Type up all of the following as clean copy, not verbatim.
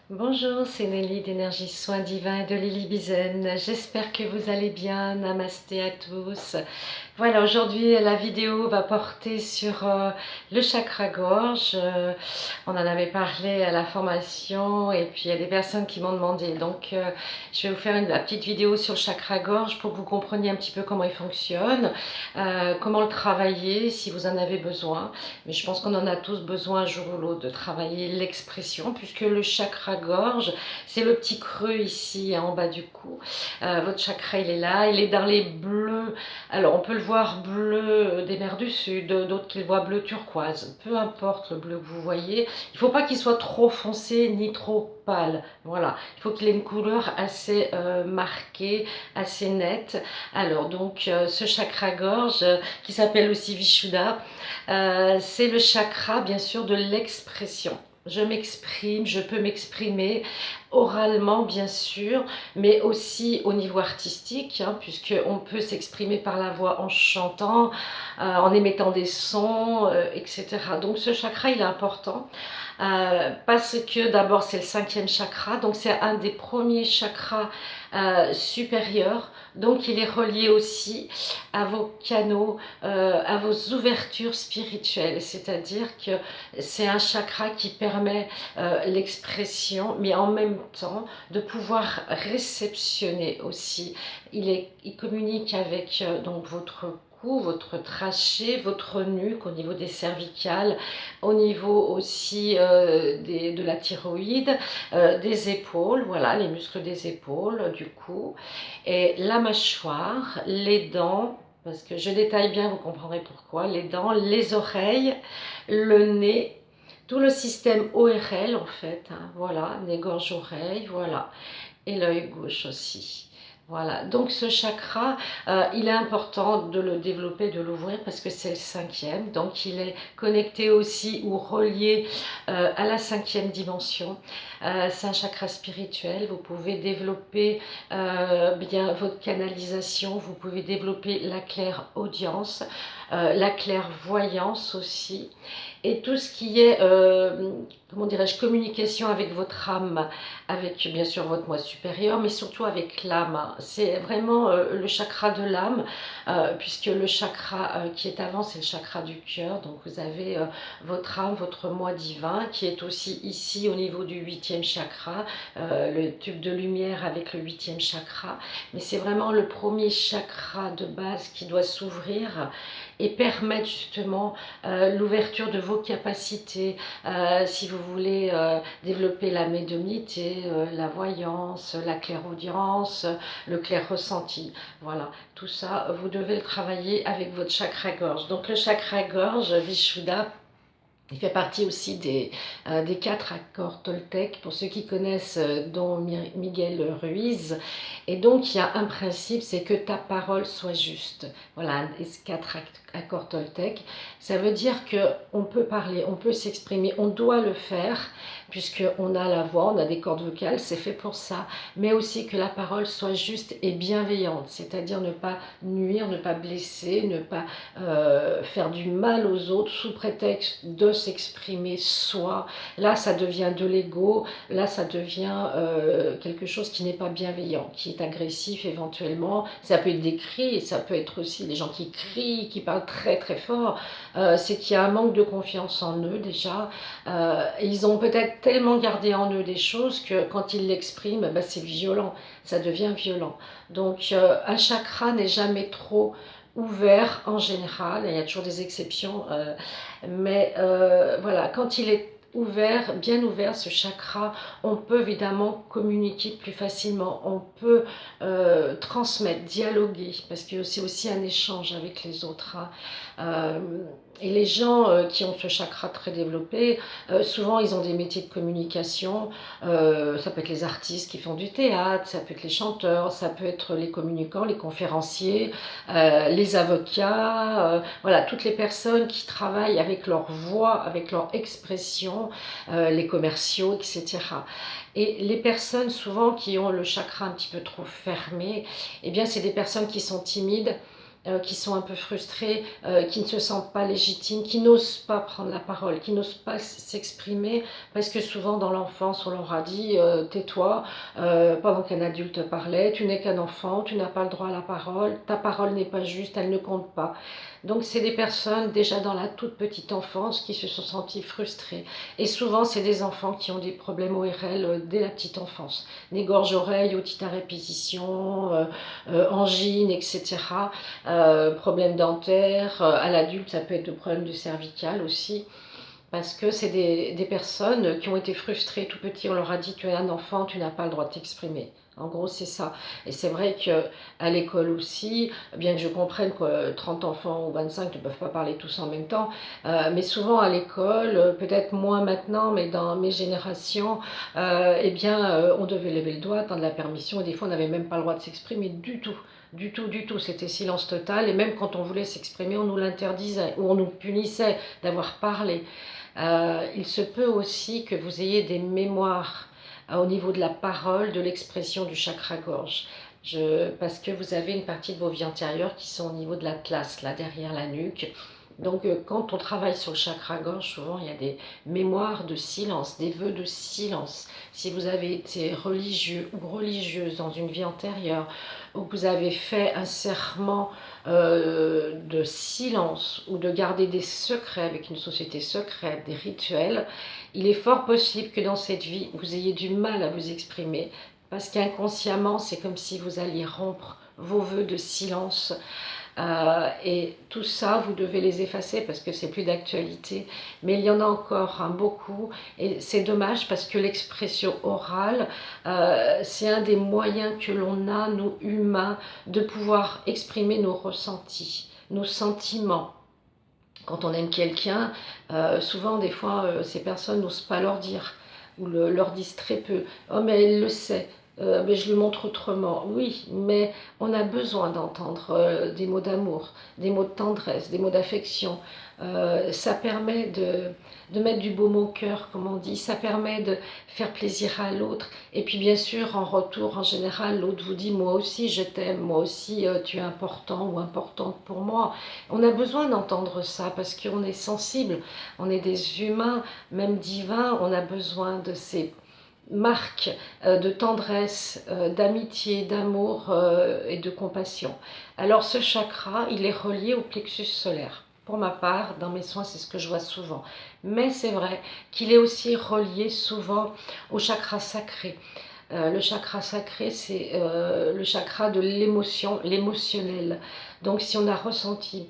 Bonjour, c'est Nelly d'Énergie Soins Divins et de Lily Bizen. J'espère que vous allez bien. Namasté à tous. Voilà, aujourd'hui la vidéo va porter sur le chakra gorge. On en avait parlé à la formation et puis il y a des personnes qui m'ont demandé. Donc je vais vous faire la petite vidéo sur le chakra gorge pour que vous compreniez un petit peu comment il fonctionne, comment le travailler si vous en avez besoin. Mais je pense qu'on en a tous besoin un jour ou l'autre de travailler l'expression, puisque le chakra gorge, c'est le petit creux ici en bas du cou. Votre chakra, il est là, il est dans les bleus. Alors, on peut le voir bleu des mers du Sud, d'autres qui le voient bleu turquoise. Peu importe le bleu que vous voyez, il ne faut pas qu'il soit trop foncé ni trop pâle. Voilà, il faut qu'il ait une couleur assez marquée, assez nette. Alors, donc, ce chakra gorge, qui s'appelle aussi Vishuddha, c'est le chakra, bien sûr, de l'expression. Je m'exprime, je peux m'exprimer oralement, bien sûr, mais aussi au niveau artistique, hein, puisqu'on peut s'exprimer par la voix en chantant, en émettant des sons, etc. Donc ce chakra, il est important. Parce que d'abord c'est le cinquième chakra, donc c'est un des premiers chakras supérieurs, donc il est relié aussi à vos canaux, à vos ouvertures spirituelles, c'est-à-dire que c'est un chakra qui permet l'expression, mais en même temps de pouvoir réceptionner aussi. Il communique avec donc votre cou, votre trachée, votre nuque au niveau des cervicales, au niveau aussi de la thyroïde, des épaules, voilà, les muscles des épaules, du cou, et la mâchoire, les dents, parce que je détaille bien, vous comprendrez pourquoi, les dents, les oreilles, le nez, tout le système ORL en fait, hein, voilà, nez, gorge, oreille, voilà, et l'œil gauche aussi. Voilà, donc ce chakra, il est important de le développer, de l'ouvrir parce que c'est le cinquième, donc il est connecté aussi ou relié à la cinquième dimension. C'est un chakra spirituel, vous pouvez développer bien votre canalisation, vous pouvez développer la clairaudience, la clairvoyance aussi, et tout ce qui est, comment dirais-je, communication avec votre âme, avec bien sûr votre moi supérieur, mais surtout avec l'âme. C'est vraiment le chakra de l'âme, puisque le chakra qui est avant, c'est le chakra du cœur. Donc vous avez votre âme, votre moi divin, qui est aussi ici au niveau du huitième chakra, le tube de lumière avec le huitième chakra. Mais c'est vraiment le premier chakra de base qui doit s'ouvrir et permettre justement l'ouverture de vos capacités, si vous voulez développer la médiumnité, la voyance, la clairaudience, le clair ressenti. Voilà, tout ça, vous devez le travailler avec votre chakra-gorge. Donc le chakra-gorge, Vishuddha, il fait partie aussi des 4 accords Toltec, pour ceux qui connaissent, dont Miguel Ruiz. Et donc, il y a un principe, c'est que ta parole soit juste. Voilà, les 4 accords Toltec. Ça veut dire qu'on peut parler, on peut s'exprimer, on doit le faire, puisqu'on a la voix, on a des cordes vocales, c'est fait pour ça. Mais aussi que la parole soit juste et bienveillante, c'est-à-dire ne pas nuire, ne pas blesser, ne pas faire du mal aux autres sous prétexte de s'exprimer soi. Là, ça devient de l'ego, là, ça devient quelque chose qui n'est pas bienveillant, qui est agressif éventuellement. Ça peut être des cris, ça peut être aussi des gens qui crient, qui parlent très très fort. C'est qu'il y a un manque de confiance en eux déjà. Ils ont peut-être tellement gardé en eux des choses que quand ils l'expriment, ben, c'est violent, ça devient violent. Donc un chakra n'est jamais trop ouvert en général, il y a toujours des exceptions, mais voilà, quand il est ouvert, bien ouvert ce chakra, on peut évidemment communiquer plus facilement, on peut transmettre, dialoguer, parce que c'est aussi un échange avec les autres, hein. Et les gens qui ont ce chakra très développé, souvent ils ont des métiers de communication, ça peut être les artistes qui font du théâtre, ça peut être les chanteurs, ça peut être les communicants, les conférenciers, les avocats, voilà, toutes les personnes qui travaillent avec leur voix, avec leur expression, les commerciaux, etc. Et les personnes souvent qui ont le chakra un petit peu trop fermé, eh bien c'est des personnes qui sont timides, qui sont un peu frustrés, qui ne se sentent pas légitimes, qui n'osent pas prendre la parole, qui n'osent pas s'exprimer, parce que souvent dans l'enfance on leur a dit tais-toi, pendant qu'un adulte parlait, tu n'es qu'un enfant, tu n'as pas le droit à la parole, ta parole n'est pas juste, elle ne compte pas. Donc c'est des personnes déjà dans la toute petite enfance qui se sont senties frustrées. Et souvent c'est des enfants qui ont des problèmes ORL dès la petite enfance. Des gorges-oreilles, otite à répétition, angines, etc. Problèmes dentaires, à l'adulte ça peut être de problèmes de cervical aussi. Parce que c'est des personnes qui ont été frustrées tout petit, on leur a dit tu es un enfant, tu n'as pas le droit de t'exprimer. En gros, c'est ça. Et c'est vrai qu'à l'école aussi, bien que je comprenne que 30 enfants ou 25 ne peuvent pas parler tous en même temps, mais souvent à l'école, peut-être moins maintenant, mais dans mes générations, eh bien, on devait lever le doigt, attendre la permission, et des fois on n'avait même pas le droit de s'exprimer du tout. Du tout, du tout, c'était silence total, et même quand on voulait s'exprimer, on nous l'interdisait, ou on nous punissait d'avoir parlé. Il se peut aussi que vous ayez des mémoires au niveau de la parole, de l'expression du chakra-gorge. Parce que vous avez une partie de vos vies antérieures qui sont au niveau de l'atlas, là derrière la nuque. Donc quand on travaille sur le chakra-gorge, souvent il y a des mémoires de silence, des vœux de silence. Si vous avez été religieux ou religieuse dans une vie antérieure, ou que vous avez fait un serment de silence ou de garder des secrets avec une société secrète, des rituels, il est fort possible que dans cette vie, vous ayez du mal à vous exprimer parce qu'inconsciemment, c'est comme si vous alliez rompre vos vœux de silence. Et tout ça, vous devez les effacer parce que c'est plus d'actualité. Mais il y en a encore beaucoup et c'est dommage parce que l'expression orale, c'est un des moyens que l'on a, nous humains, de pouvoir exprimer nos ressentis, nos sentiments. Quand on aime quelqu'un, souvent des fois ces personnes n'osent pas leur dire ou leur disent très peu. Oh mais elle le sait, mais je le montre autrement. Oui, mais on a besoin d'entendre des mots d'amour, des mots de tendresse, des mots d'affection. Ça permet de mettre du baume au cœur, comme on dit. Ça permet de faire plaisir à l'autre. Et puis bien sûr, en retour, en général, l'autre vous dit moi aussi je t'aime, moi aussi tu es important ou importante pour moi. On a besoin d'entendre ça parce qu'on est sensible, on est des humains, même divins, on a besoin de ces marque de tendresse, d'amitié, d'amour et de compassion. Alors ce chakra, il est relié au plexus solaire. Pour ma part, dans mes soins, c'est ce que je vois souvent. Mais c'est vrai qu'il est aussi relié souvent au chakra sacré. Le chakra sacré, c'est le chakra de l'émotion, l'émotionnel. Donc si on a ressenti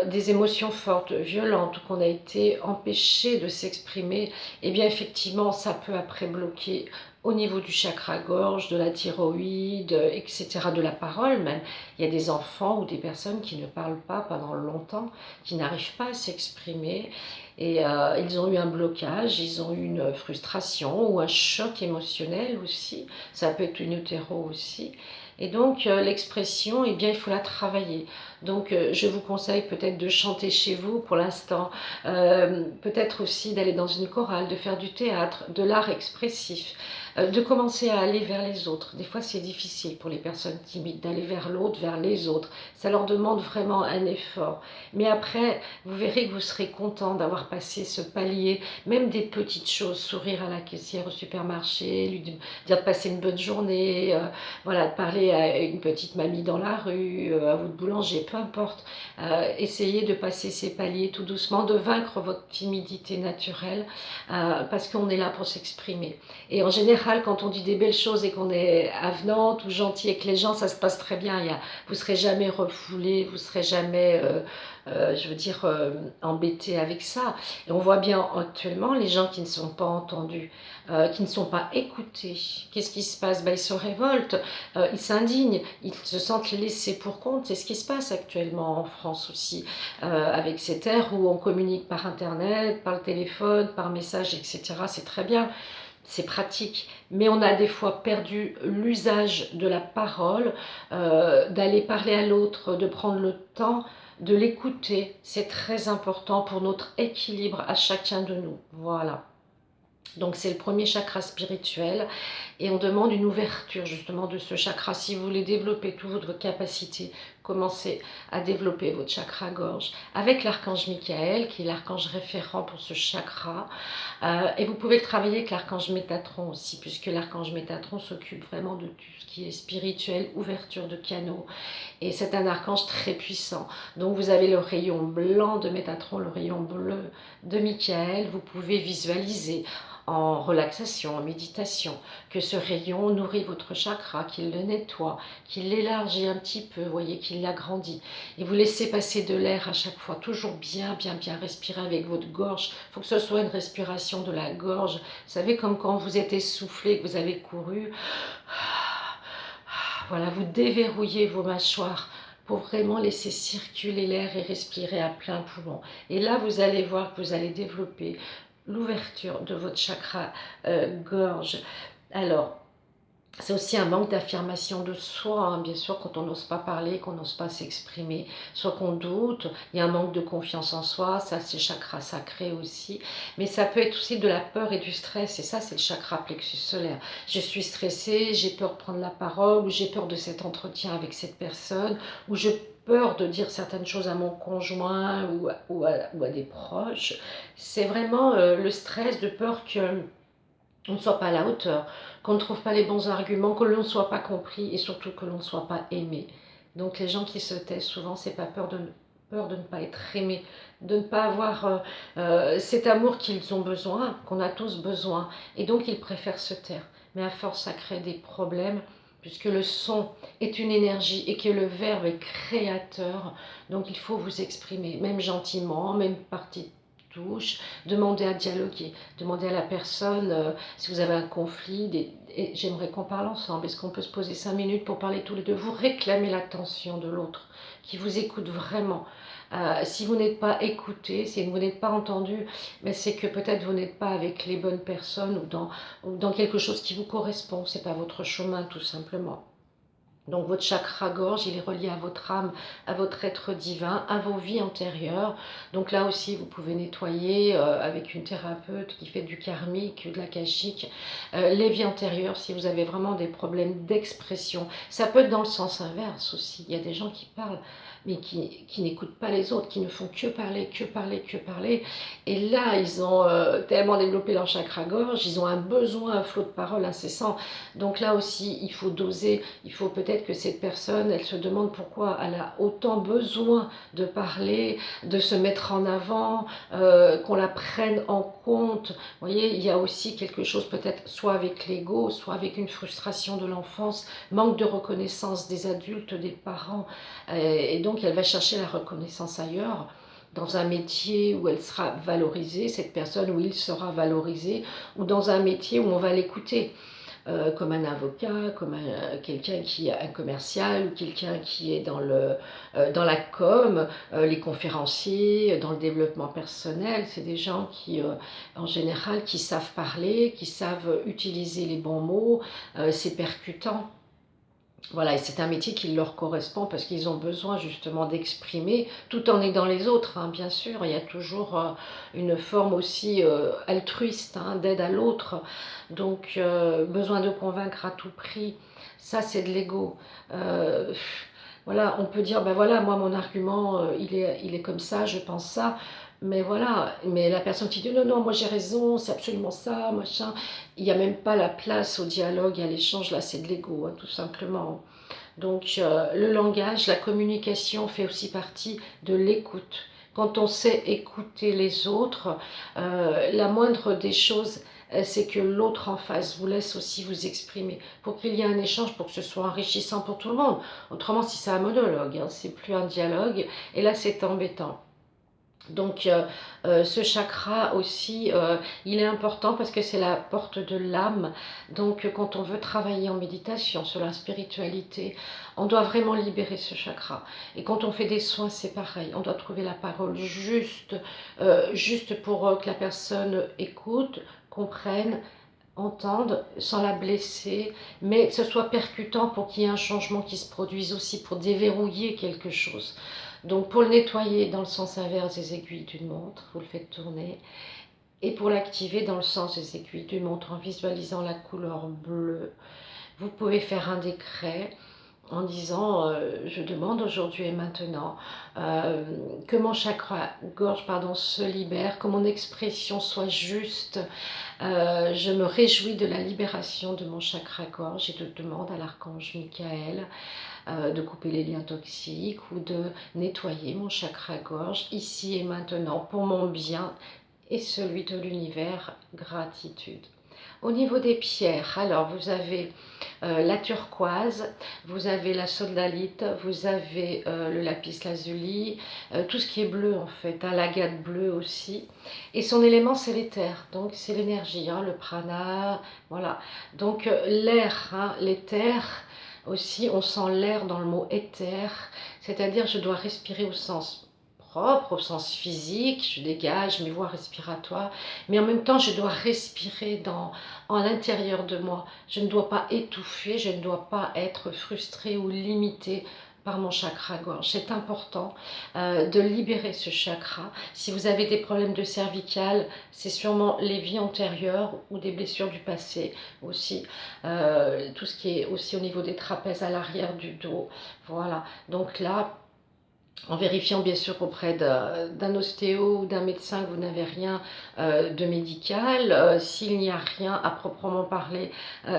des émotions fortes, violentes, ou qu'on a été empêché de s'exprimer, eh bien effectivement ça peut après bloquer au niveau du chakra-gorge, de la thyroïde, etc., de la parole même. Il y a des enfants ou des personnes qui ne parlent pas pendant longtemps, qui n'arrivent pas à s'exprimer, et ils ont eu un blocage, ils ont eu une frustration ou un choc émotionnel aussi, ça peut être une utéro aussi. Et donc l'expression, eh bien il faut la travailler. Donc je vous conseille peut-être de chanter chez vous pour l'instant, peut-être aussi d'aller dans une chorale, de faire du théâtre, de l'art expressif, de commencer à aller vers les autres. Des fois c'est difficile pour les personnes timides d'aller vers l'autre, vers les autres. Ça leur demande vraiment un effort. Mais après, vous verrez que vous serez content d'avoir passé ce palier, même des petites choses, sourire à la caissière au supermarché, lui dire de passer une bonne journée, voilà, de parler à une petite mamie dans la rue, à votre boulanger, peu importe. Essayez de passer ces paliers tout doucement, de vaincre votre timidité naturelle, parce qu'on est là pour s'exprimer. Et en général, quand on dit des belles choses et qu'on est avenante ou gentille avec les gens, ça se passe très bien. Vous ne serez jamais refoulé, vous ne serez jamais, je veux dire, embêté avec ça. Et on voit bien actuellement les gens qui ne sont pas entendus, qui ne sont pas écoutés. Qu'est-ce qui se passe? Ben, ils se révoltent, ils s'indignent, ils se sentent laissés pour compte. C'est ce qui se passe actuellement en France aussi, avec cette ère où on communique par Internet, par le téléphone, par message, etc. C'est très bien. C'est pratique, mais on a des fois perdu l'usage de la parole, d'aller parler à l'autre, de prendre le temps de l'écouter. C'est très important pour notre équilibre à chacun de nous. Voilà. Donc c'est le premier chakra spirituel et on demande une ouverture justement de ce chakra. Si vous voulez développer toutes vos capacités, commencer à développer votre chakra gorge avec l'archange Michael, qui est l'archange référent pour ce chakra. Et vous pouvez le travailler avec l'archange Métatron aussi, puisque l'archange Métatron s'occupe vraiment de tout ce qui est spirituel, ouverture de canaux. Et c'est un archange très puissant. Donc vous avez le rayon blanc de Métatron, le rayon bleu de Michael. Vous pouvez visualiser en relaxation, en méditation, que ce rayon nourrit votre chakra, qu'il le nettoie, qu'il l'élargit un petit peu, vous voyez, qu'il l'agrandit. Et vous laissez passer de l'air à chaque fois, toujours bien respirer avec votre gorge. Il faut que ce soit une respiration de la gorge. Vous savez, comme quand vous êtes essoufflé, que vous avez couru. Voilà, vous déverrouillez vos mâchoires pour vraiment laisser circuler l'air et respirer à plein poumon. Et là, vous allez voir que vous allez développer l'ouverture de votre chakra gorge. Alors, c'est aussi un manque d'affirmation de soi, hein, bien sûr, quand on n'ose pas parler, qu'on n'ose pas s'exprimer, soit qu'on doute, il y a un manque de confiance en soi, ça c'est chakra sacré aussi, mais ça peut être aussi de la peur et du stress, et ça c'est le chakra plexus solaire. Je suis stressée, j'ai peur de prendre la parole, ou j'ai peur de cet entretien avec cette personne, ou j'ai peur de dire certaines choses à mon conjoint ou à des proches. C'est vraiment le stress de peur que on ne soit pas à la hauteur, qu'on ne trouve pas les bons arguments, que l'on ne soit pas compris et surtout que l'on ne soit pas aimé. Donc les gens qui se taisent souvent, c'est pas peur de ne pas être aimé, de ne pas avoir cet amour qu'ils ont besoin, qu'on a tous besoin. Et donc ils préfèrent se taire. Mais à force, ça crée des problèmes puisque le son est une énergie et que le verbe est créateur. Donc il faut vous exprimer, même gentiment, même partie touche, demandez à dialoguer, demandez à la personne si vous avez un conflit, et j'aimerais qu'on parle ensemble, est-ce qu'on peut se poser 5 minutes pour parler tous les deux, vous réclamez l'attention de l'autre, qui vous écoute vraiment. Si vous n'êtes pas écouté, si vous n'êtes pas entendu, mais c'est que peut-être vous n'êtes pas avec les bonnes personnes ou dans quelque chose qui vous correspond, c'est pas votre chemin tout simplement. Donc votre chakra gorge, il est relié à votre âme, à votre être divin, à vos vies antérieures. Donc là aussi, vous pouvez nettoyer avec une thérapeute qui fait du karmique, de l'akashique, les vies antérieures si vous avez vraiment des problèmes d'expression. Ça peut être dans le sens inverse aussi. Il y a des gens qui parlent, mais qui n'écoutent pas les autres, qui ne font que parler, que parler, que parler. Et là, ils ont tellement développé leur chakra gorge, ils ont un besoin, un flot de parole incessant. Donc là aussi, il faut doser, il faut peut-être que cette personne, elle se demande pourquoi elle a autant besoin de parler, de se mettre en avant, qu'on la prenne en compte. Vous voyez, il y a aussi quelque chose peut-être soit avec l'ego, soit avec une frustration de l'enfance, manque de reconnaissance des adultes, des parents, et donc elle va chercher la reconnaissance ailleurs, dans un métier où elle sera valorisée, cette personne, où il sera valorisé, ou dans un métier où on va l'écouter. Comme un avocat, comme quelqu'un qui est un commercial ou quelqu'un qui est dans la com, les conférenciers, dans le développement personnel. C'est des gens qui, en général, qui savent parler, qui savent utiliser les bons mots, c'est percutant. Voilà, et c'est un métier qui leur correspond parce qu'ils ont besoin justement d'exprimer, tout en aidant les autres, hein, bien sûr. Il y a toujours une forme aussi altruiste, hein, d'aide à l'autre. Donc, besoin de convaincre à tout prix, ça c'est de l'ego. Voilà, on peut dire, ben voilà, moi mon argument, il est comme ça, je pense ça. Mais voilà, mais la personne qui dit non, non, moi j'ai raison, c'est absolument ça, machin. Il n'y a même pas la place au dialogue, à l'échange, là c'est de l'ego, hein, tout simplement. Donc le langage, la communication fait aussi partie de l'écoute. Quand on sait écouter les autres, la moindre des choses, c'est que l'autre en face vous laisse aussi vous exprimer, pour qu'il y ait un échange, pour que ce soit enrichissant pour tout le monde. Autrement, si c'est un monologue, hein, c'est plus un dialogue, et là c'est embêtant. Donc ce chakra aussi, il est important parce que c'est la porte de l'âme. Donc quand on veut travailler en méditation sur la spiritualité, on doit vraiment libérer ce chakra. Et quand on fait des soins, c'est pareil. On doit trouver la parole juste, juste pour que la personne écoute, comprenne, entende, sans la blesser, mais que ce soit percutant pour qu'il y ait un changement qui se produise aussi, pour déverrouiller quelque chose. Donc pour le nettoyer dans le sens inverse des aiguilles d'une montre, vous le faites tourner. Et pour l'activer dans le sens des aiguilles d'une montre en visualisant la couleur bleue, vous pouvez faire un décret en disant je demande aujourd'hui et maintenant que mon chakra gorge se libère, que mon expression soit juste. Je me réjouis de la libération de mon chakra gorge et je demande à l'archange Michael de couper les liens toxiques ou de nettoyer mon chakra gorge ici et maintenant pour mon bien et celui de l'univers. Gratitude. Au niveau des pierres, alors vous avez la turquoise, vous avez la sodalite, vous avez le lapis lazuli, tout ce qui est bleu en fait, hein, l'agate bleue aussi. Et son élément c'est l'éther, donc c'est l'énergie, hein, le prana, voilà. Donc l'air, hein, l'éther, aussi on sent l'air dans le mot éther, c'est-à-dire je dois respirer au sens propre, au sens physique, je dégage mes voies respiratoires, mais en même temps je dois respirer en l'intérieur de moi. Je ne dois pas étouffer, je ne dois pas être frustrée ou limitée par mon chakra gorge. C'est important de libérer ce chakra. Si vous avez des problèmes de cervicales, c'est sûrement les vies antérieures ou des blessures du passé aussi. Tout ce qui est aussi au niveau des trapèzes à l'arrière du dos. Voilà, donc là, en vérifiant bien sûr auprès d'un ostéo ou d'un médecin que vous n'avez rien de médical. S'il n'y a rien à proprement parler,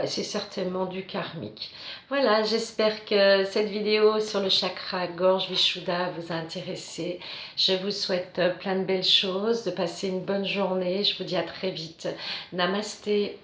c'est certainement du karmique. Voilà, j'espère que cette vidéo sur le chakra gorge Vishuddha vous a intéressé. Je vous souhaite plein de belles choses, de passer une bonne journée. Je vous dis à très vite. Namasté.